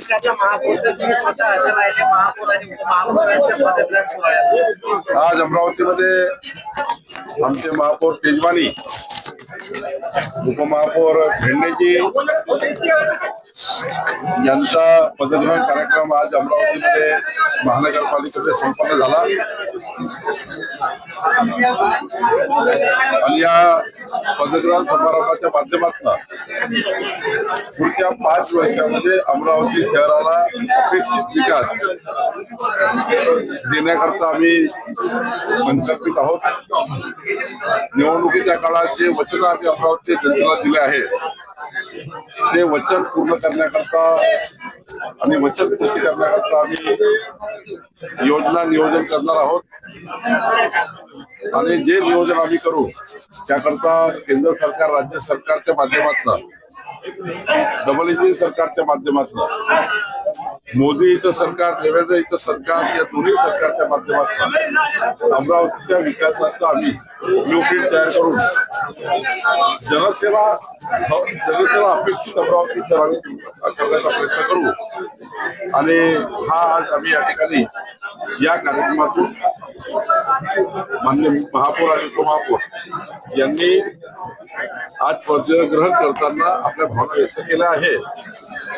महाराष्ट्राच्या महापौरचं तुम्ही स्वतः हजर राहिले महापौर आणि उपमहापौरांच्या पदग्रहण सोहळ्यात. आज अमरावतीमध्ये आमचे महापौर तेजवानी, उपमहापौर भेंडेजी यांचा पदग्रहण कार्यक्रम आज अमरावतीमध्ये महानगरपालिकेमध्ये संपन्न झाला आणि या पदग्रहण समारंभाच्या माध्यमातून पुढच्या 5 वर्षामध्ये अमरावती शहराला अपेक्षित विकास देण्याकरता आम्ही संकल्पित आहोत. निवडणुकीच्या काळात जे वचन आम्ही अमरावती जनतेला दिले आहे ते वचन पूर्ण करण्याकरता आणि वचनपूर्ती करण्याकरता आम्ही योजना नियोजन करणार आहोत आणि जे नियोजन आम्ही करू त्याकरता केंद्र सरकार, राज्य सरकारच्या माध्यमातून, डबल इंजिन सरकारच्या माध्यमातून, मोदीचं सरकार, देवेंद्रचं सरकार या दोन्ही सरकारच्या माध्यमातून अमरावतीच्या विकासाचा आम्ही ब्लूप्रिंट तयार करून जनतेला अपेक्षित अमरावती शहराने करण्याचा प्रयत्न करू. आणि हा आज आम्ही या ठिकाणी या कार्यक्रमातून माननीय महापौर आणि उपमहापौर यांनी आज पदग्रहण करताना आपल्या भावना व्यक्त केल्या आहे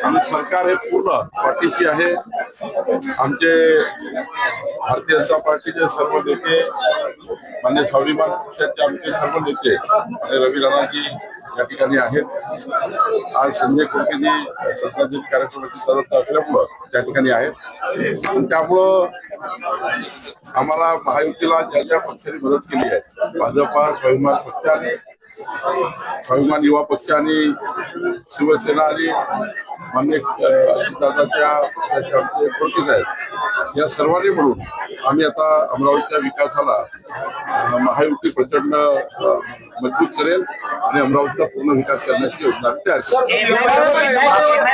आणि सरकार हे पूर्ण पाठीशी आहे. आमचे भारतीय जनता पार्टीचे सर्व नेते, मान्य स्वाभिमान पक्षाचे आमचे सर्व नेते आणि रवी राणाजी या ठिकाणी आहेत. आज संजय खोकेजी सत्ताजित कार्यक्रमाची सदस्य असल्यामुळं त्या ठिकाणी आहेत. त्यामुळं आम्हाला महायुतीला ज्या ज्या पक्षाने मदत केली आहे, भाजपा, स्वाभिमान पक्षाने, स्वाभिमान युवा पक्ष आणि शिवसेना आणि मान्य दादाच्या पक्षाचे आहेत, या सर्वांनी म्हणून आम्ही आता अमरावतीच्या विकासाला महायुती प्रचंड मजबूत करेल आणि अमरावतीचा पूर्ण विकास करण्याची योजना तयार करेल.